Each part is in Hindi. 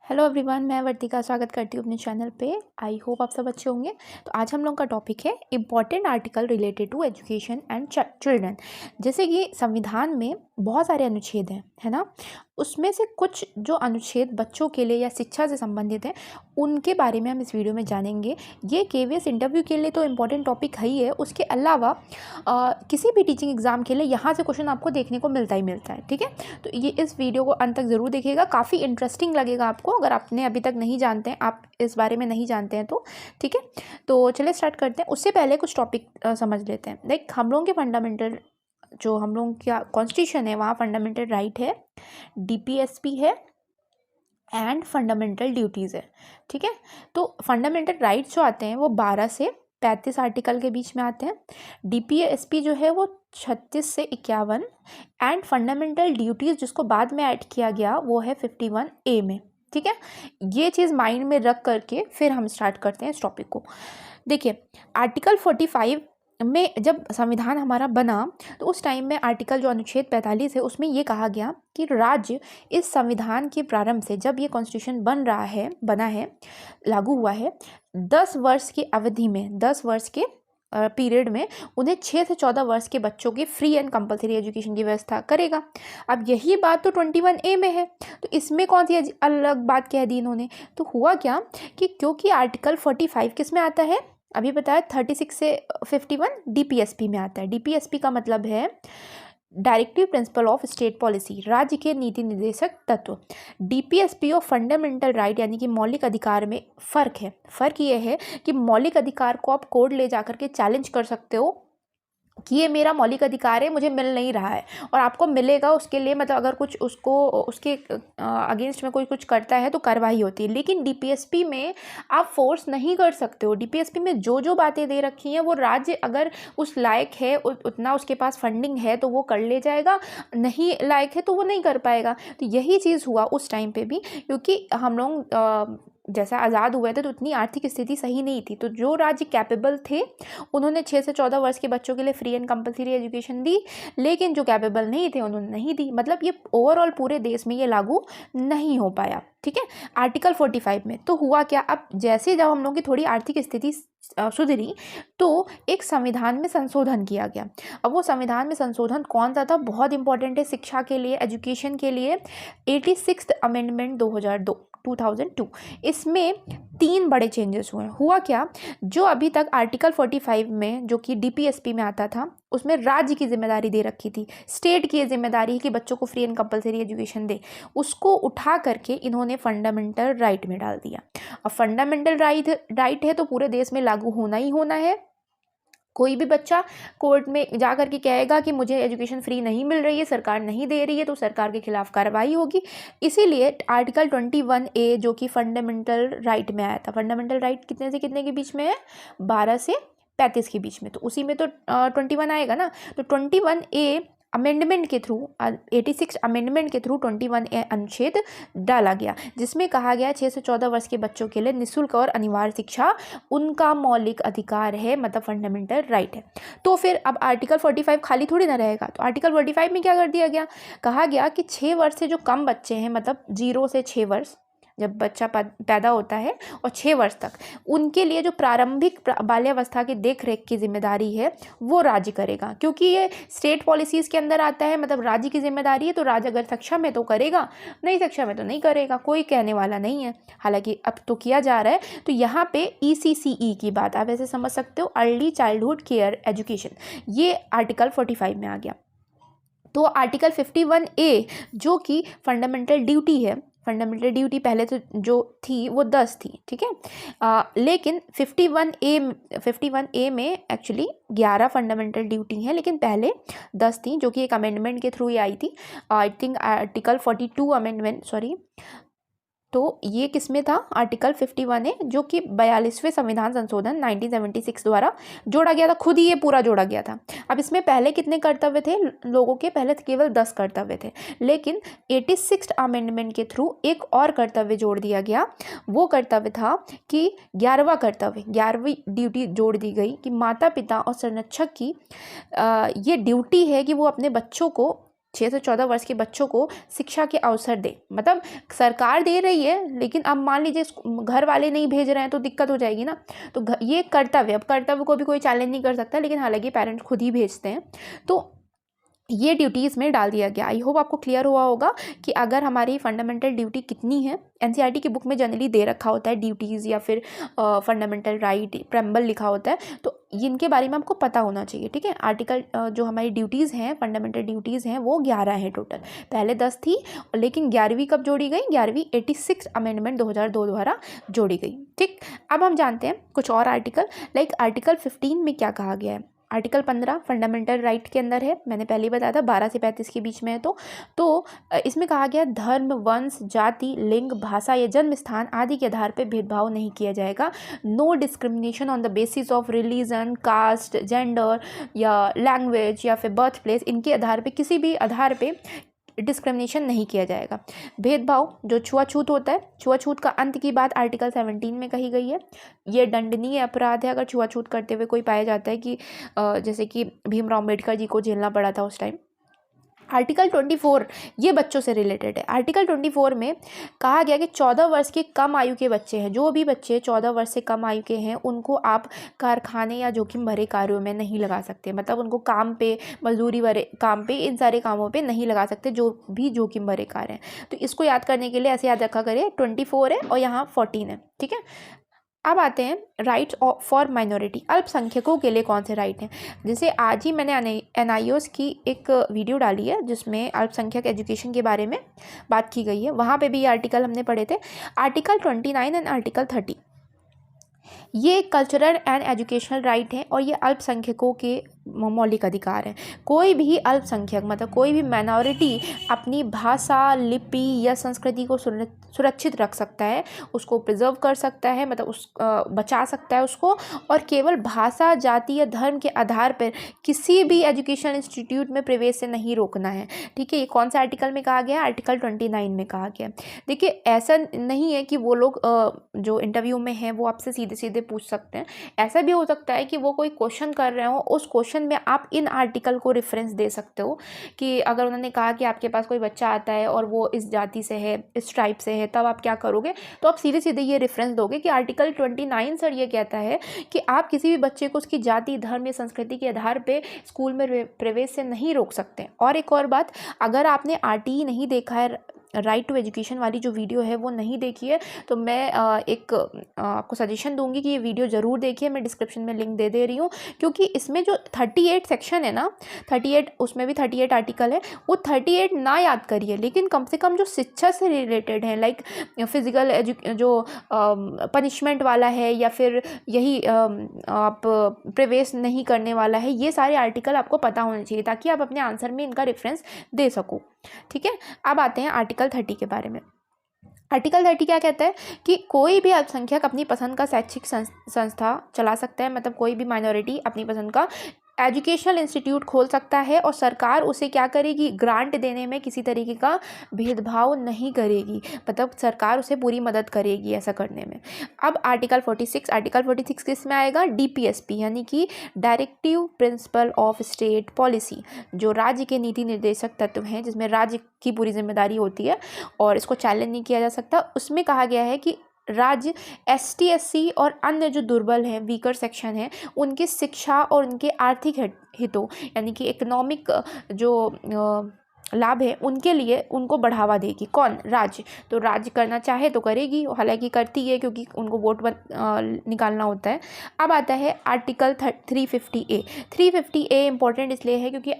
हेलो एवरीवन, मैं वर्तिका स्वागत करती हूँ अपने चैनल पे। आई होप आप सब अच्छे होंगे। तो आज हम लोग का टॉपिक है important article related to education and children. जैसे कि संविधान में बहुत सारे अनुच्छेद हैं, है ना। उसमें से कुछ जो अनुच्छेद बच्चों के लिए या शिक्षा से संबंधित हैं उनके बारे में हम इस वीडियो में जानेंगे। ये केवीएस इंटरव्यू के लिए तो इम्पॉर्टेंट टॉपिक है ही है, उसके अलावा किसी भी टीचिंग एग्जाम के लिए यहाँ से क्वेश्चन आपको देखने को मिलता ही मिलता है। ठीक है, तो ये इस वीडियो को अंत तक ज़रूर देखिएगा, काफ़ी इंटरेस्टिंग लगेगा आपको अगर आपने अभी तक नहीं जानते हैं, आप इस बारे में नहीं जानते हैं तो। ठीक है, तो चलिए स्टार्ट करते हैं। उससे पहले कुछ टॉपिक समझ लेते हैं। लाइक हम लोगों के फंडामेंटल, जो हम लोगों का कॉन्स्टिट्यूशन है, वहाँ फंडामेंटल राइट है, डीपीएसपी है एंड फंडामेंटल ड्यूटीज़ है। ठीक है, तो फंडामेंटल राइट्स जो आते हैं वो 12 से 35 आर्टिकल के बीच में आते हैं। डीपीएसपी जो है वो 36 से 51 एंड फंडामेंटल ड्यूटीज़ जिसको बाद में ऐड किया गया वो है 51A में। ठीक है, ये चीज़ माइंड में रख करके फिर हम स्टार्ट करते हैं इस टॉपिक को। देखिए, आर्टिकल 45 में जब संविधान हमारा बना तो उस टाइम में आर्टिकल जो अनुच्छेद 45 है उसमें ये कहा गया कि राज्य इस संविधान के प्रारंभ से, जब ये कॉन्स्टिट्यूशन बना है, लागू हुआ है, 10 वर्ष की अवधि में, 10 वर्ष के पीरियड में उन्हें 6 से 14 वर्ष के बच्चों की फ्री एंड कंपलसरी एजुकेशन की व्यवस्था करेगा। अब यही बात तो 21A में है, तो इसमें कौन सी अलग बात कह दी इन्होंने। तो हुआ क्या कि क्योंकि आर्टिकल 45 किस में आता है, अभी बताया 36 से 51 डीपीएसपी में आता है। डीपीएसपी का मतलब है directive principle of state policy, राज्य के नीति निर्देशक तत्व। डीपीएसपी और फंडामेंटल राइट यानी कि मौलिक अधिकार में फ़र्क है। फ़र्क ये है कि मौलिक अधिकार को आप कोर्ट ले जाकर के चैलेंज कर सकते हो कि ये मेरा मौलिक अधिकार है, मुझे मिल नहीं रहा है, और आपको मिलेगा। उसके लिए मतलब अगर कुछ उसको उसके अगेंस्ट में कोई कुछ करता है तो कार्रवाई होती है। लेकिन डीपीएसपी में आप फोर्स नहीं कर सकते हो। डीपीएसपी में जो जो बातें दे रखी हैं वो राज्य अगर उस लायक है, उतना उसके पास फंडिंग है तो वो कर ले जाएगा, नहीं लायक है तो वो नहीं कर पाएगा। तो यही चीज़ हुआ उस टाइम पे भी, क्योंकि हम लोग जैसा आज़ाद हुए थे तो उतनी आर्थिक स्थिति सही नहीं थी। तो जो राज्य कैपेबल थे उन्होंने 6 से 14 वर्ष के बच्चों के लिए फ्री एंड कंपलसरी एजुकेशन दी, लेकिन जो कैपेबल नहीं थे उन्होंने नहीं दी। मतलब ये ओवरऑल पूरे देश में ये लागू नहीं हो पाया। ठीक है, आर्टिकल 45 में तो हुआ क्या, अब जैसे जब हम लोगों की थोड़ी आर्थिक स्थिति सुधरी तो एक संविधान में संशोधन किया गया। अब वो संविधान में संशोधन कौन सा था, बहुत इंपॉर्टेंट है शिक्षा के लिए, एजुकेशन के लिए। 86th amendment 2002। इसमें 3 बड़े चेंजेस हुए। हुआ क्या, जो अभी तक आर्टिकल 45 में जो कि डीपीएसपी में आता था उसमें राज्य की जिम्मेदारी दे रखी थी, स्टेट की जिम्मेदारी है कि बच्चों को फ्री एंड कंपलसरी एजुकेशन दे, उसको उठा करके इन्होंने फंडामेंटल राइट में डाल दिया। अब फंडामेंटल राइट है तो पूरे देश में लागू होना ही होना है। कोई भी बच्चा कोर्ट में जा कर के कहेगा कि मुझे एजुकेशन फ्री नहीं मिल रही है, सरकार नहीं दे रही है, तो सरकार के खिलाफ कार्रवाई होगी। इसीलिए आर्टिकल 21A जो कि फंडामेंटल राइट में आया था, फंडामेंटल राइट कितने से कितने के बीच में है, 12 से 35 के बीच में, तो उसी में तो 21 आएगा ना। तो 21A अमेंडमेंट के थ्रू, 86 अमेंडमेंट के थ्रू 21A अनुच्छेद डाला गया, जिसमें कहा गया 6 से 14 वर्ष के बच्चों के लिए निःशुल्क और अनिवार्य शिक्षा उनका मौलिक अधिकार है, मतलब फंडामेंटल राइट है। तो फिर अब आर्टिकल 45 खाली थोड़ी ना रहेगा। तो आर्टिकल 45 में क्या कर दिया गया, कहा गया कि 6 वर्ष से जो कम बच्चे हैं, मतलब 0 से 6 वर्ष जब बच्चा पैदा होता है और 6 वर्ष तक, उनके लिए जो प्रारंभिक बाल्यावस्था की देख रेख की जिम्मेदारी है वो राज्य करेगा। क्योंकि ये स्टेट पॉलिसीज़ के अंदर आता है, मतलब राज्य की जिम्मेदारी है, तो राज्य अगर सक्षम है तो करेगा, नहीं सक्षम है तो नहीं करेगा, कोई कहने वाला नहीं है। हालांकि अब तो किया जा रहा है। तो यहाँ पे ECCE की बात आप ऐसे समझ सकते हो, अर्ली चाइल्डहुड केयर एजुकेशन, ये आर्टिकल 45 में आ गया। तो आर्टिकल 51A जो कि फंडामेंटल ड्यूटी है, फंडामेंटल ड्यूटी पहले तो जो थी वो 10 थी। ठीक है, लेकिन 51A में एक्चुअली 11 फंडामेंटल ड्यूटी हैं, लेकिन पहले 10 थी, जो कि एक अमेंडमेंट के थ्रू ही आई थी। I think article 42 amendment, sorry, तो ये किस में था, आर्टिकल 51 है, जो कि 42वें संविधान संशोधन 1976 द्वारा जोड़ा गया था। खुद ही ये पूरा जोड़ा गया था। अब इसमें पहले कितने कर्तव्य थे लोगों के, पहले केवल 10 कर्तव्य थे, लेकिन 86 अमेंडमेंट के थ्रू एक और कर्तव्य जोड़ दिया गया। वो कर्तव्य था कि 11वीं ड्यूटी जोड़ दी गई कि माता पिता और संरक्षक की ये ड्यूटी है कि वो अपने बच्चों को 6 से 14 वर्ष के बच्चों को शिक्षा के अवसर दे। मतलब सरकार दे रही है, लेकिन अब मान लीजिए घर वाले नहीं भेज रहे हैं तो दिक्कत हो जाएगी ना। तो ये कर्तव्य, अब कर्तव्य को भी कोई चैलेंज नहीं कर सकता, लेकिन हालांकि पेरेंट्स खुद ही भेजते हैं, तो ये ड्यूटीज़ में डाल दिया गया। आई होप आपको क्लियर हुआ होगा कि अगर हमारी फंडामेंटल ड्यूटी कितनी है। एनसीईआरटी की बुक में जनरली दे रखा होता है ड्यूटीज़ या फिर फंडामेंटल राइट प्रेम्बल लिखा होता है, तो इनके बारे में आपको पता होना चाहिए, ठीक है। आर्टिकल जो हमारी ड्यूटीज़ हैं, फंडामेंटल ड्यूटीज़ हैं, वो 11 हैं टोटल। पहले 10 थी, लेकिन 11वीं कब जोड़ी गई? 11वीं 86 अमेंडमेंट 2002 द्वारा जोड़ी गई, ठीक। अब हम जानते हैं कुछ और आर्टिकल, लाइक आर्टिकल 15 में क्या कहा गया है। आर्टिकल 15 फंडामेंटल राइट के अंदर है, मैंने पहले ही बताया था 12 से 35 के बीच में है। तो इसमें कहा गया धर्म, वंश, जाति, लिंग, भाषा या जन्म स्थान आदि के आधार पर भेदभाव नहीं किया जाएगा। No discrimination on the basis of religion, caste, gender या लैंग्वेज या फिर बर्थ प्लेस, इनके आधार पर, किसी भी आधार पर डिस्क्रिमिनेशन नहीं किया जाएगा। भेदभाव जो छुआछूत होता है, छुआछूत का अंत की बात आर्टिकल 17 में कही गई है। ये दंडनीय अपराध है अगर छुआछूत करते हुए कोई पाया जाता है, कि जैसे कि भीमराव अम्बेडकर जी को झेलना पड़ा था उस टाइम। आर्टिकल 24 ये बच्चों से रिलेटेड है। आर्टिकल 24 में कहा गया कि 14 वर्ष के कम आयु के बच्चे हैं, जो भी बच्चे 14 वर्ष से कम आयु के हैं, उनको आप कारखाने या जोखिम भरे कार्यों में नहीं लगा सकते। मतलब उनको काम पे, मजदूरी भरे काम पे, इन सारे कामों पे नहीं लगा सकते जो भी जोखिम भरे कार्य हैं। तो इसको याद करने के लिए ऐसे याद रखा करें, 24 है और यहाँ 14 है, ठीक है। अब आते हैं राइट्स फॉर माइनॉरिटी, अल्पसंख्यकों के लिए कौन से राइट हैं। जैसे आज ही मैंने एनआईओएस की एक वीडियो डाली है जिसमें अल्पसंख्यक एजुकेशन के बारे में बात की गई है, वहाँ पे भी ये आर्टिकल हमने पढ़े थे। आर्टिकल 29 एंड आर्टिकल 30 ये कल्चरल एंड एजुकेशनल राइट है और ये अल्पसंख्यकों के मौलिक अधिकार हैं। कोई भी अल्पसंख्यक, मतलब कोई भी माइनॉरिटी अपनी भाषा, लिपि या संस्कृति को सुरक्षित रख सकता है, उसको प्रिजर्व कर सकता है, मतलब बचा सकता है उसको, और केवल भाषा, जाति या धर्म के आधार पर किसी भी एजुकेशन इंस्टीट्यूट में प्रवेश से नहीं रोकना है, ठीक है। ये कौन सा आर्टिकल में कहा गया है? आर्टिकल 29 में कहा गया। देखिए ऐसा नहीं है कि वो लोग जो इंटरव्यू में हैं वो आपसे सीधे सीधे पूछ सकते हैं। ऐसा भी हो सकता है कि वो कोई क्वेश्चन कर रहे हो, उस क्वेश्चन में आप इन आर्टिकल को रेफरेंस दे सकते हो, कि अगर उन्होंने कहा कि आपके पास कोई बच्चा आता है और वो इस जाति से है, इस ट्राइब से है, तब आप क्या करोगे, तो आप सीधे सीधे ये रेफरेंस दोगे कि आर्टिकल 29 सर ये कहता है कि आप किसी भी बच्चे को उसकी जाति, धर्म या संस्कृति के आधार पे स्कूल में प्रवेश से नहीं रोक सकते। और एक और बात, अगर आपने आरटीई नहीं देखा है, राइट टू एजुकेशन वाली जो वीडियो है वो नहीं देखी है, तो मैं आपको सजेशन दूंगी कि ये वीडियो ज़रूर देखिए। मैं डिस्क्रिप्शन में लिंक दे रही हूँ, क्योंकि इसमें जो 38 सेक्शन है ना, 38 उसमें भी 38 आर्टिकल है, वो 38 ना याद करिए, लेकिन कम से कम जो शिक्षा से रिलेटेड है, लाइक फिजिकल जो पनिशमेंट वाला है या फिर यही आप प्रवेश नहीं करने वाला है, ये सारे आर्टिकल आपको पता होने चाहिए ताकि आप अपने आंसर में इनका रेफरेंस दे सको, ठीक है। अब आते हैं आर्टिकल 30 के बारे में। आर्टिकल 30 क्या कहता है कि कोई भी अल्पसंख्यक अपनी पसंद का शैक्षिक संस्था चला सकता है, मतलब कोई भी माइनॉरिटी अपनी पसंद का एजुकेशनल इंस्टीट्यूट खोल सकता है और सरकार उसे क्या करेगी, ग्रांट देने में किसी तरीके का भेदभाव नहीं करेगी, मतलब सरकार उसे पूरी मदद करेगी ऐसा करने में। अब आर्टिकल 46 किस में आएगा? डीपीएसपी, यानी कि directive principle of state policy, जो राज्य के नीति निर्देशक तत्व हैं जिसमें राज्य की पूरी जिम्मेदारी होती है और इसको चैलेंज नहीं किया जा सकता। उसमें कहा गया है कि राज्य एसटी, एससी और अन्य जो दुर्बल हैं, वीकर सेक्शन हैं, उनकी शिक्षा और उनके आर्थिक हितों, यानी कि इकोनॉमिक जो लाभ है उनके लिए उनको बढ़ावा देगी। कौन? राज्य। तो राज्य करना चाहे तो करेगी, हालांकि करती है क्योंकि उनको वोट निकालना होता है। अब आता है आर्टिकल 350A। 350A इंपॉर्टेंट इसलिए है क्योंकि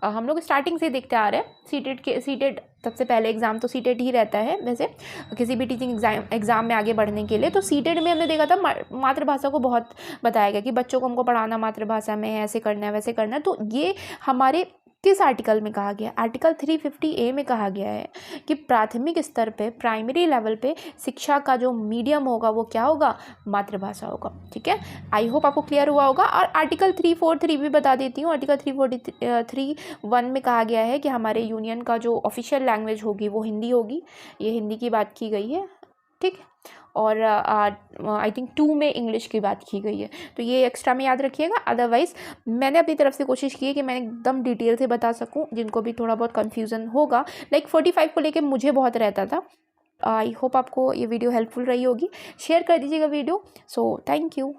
हम लोग स्टार्टिंग से देखते आ रहे हैं, सीटेट सबसे पहले एग्ज़ाम तो सीटेट ही रहता है वैसे किसी भी टीचिंग एग्ज़ाम में आगे बढ़ने के लिए। तो सीटेट में हमने देखा था मातृभाषा को बहुत बताया गया कि बच्चों को हमको पढ़ाना मातृभाषा में है, ऐसे करना है, वैसे करना है। तो ये हमारे किस आर्टिकल में कहा गया? आर्टिकल 350A में कहा गया है कि प्राथमिक स्तर पे, प्राइमरी लेवल पे शिक्षा का जो मीडियम होगा वो क्या होगा? मातृभाषा होगा, ठीक है। आई होप आपको क्लियर हुआ होगा। और आर्टिकल 343 भी बता देती हूँ। आर्टिकल 343(1) में कहा गया है कि हमारे यूनियन का जो ऑफिशियल लैंग्वेज होगी वो हिंदी होगी, ये हिंदी की बात की गई है, ठीक है। और आई थिंक 2 में इंग्लिश की बात की गई है, तो ये एक्स्ट्रा में याद रखिएगा। अदरवाइज़ मैंने अपनी तरफ से कोशिश की है कि मैं एकदम डिटेल से बता सकूं, जिनको भी थोड़ा बहुत कन्फ्यूज़न होगा, लाइक 45 को लेके मुझे बहुत रहता था। आई होप आपको ये वीडियो हेल्पफुल रही होगी। शेयर कर दीजिएगा वीडियो। So thank you.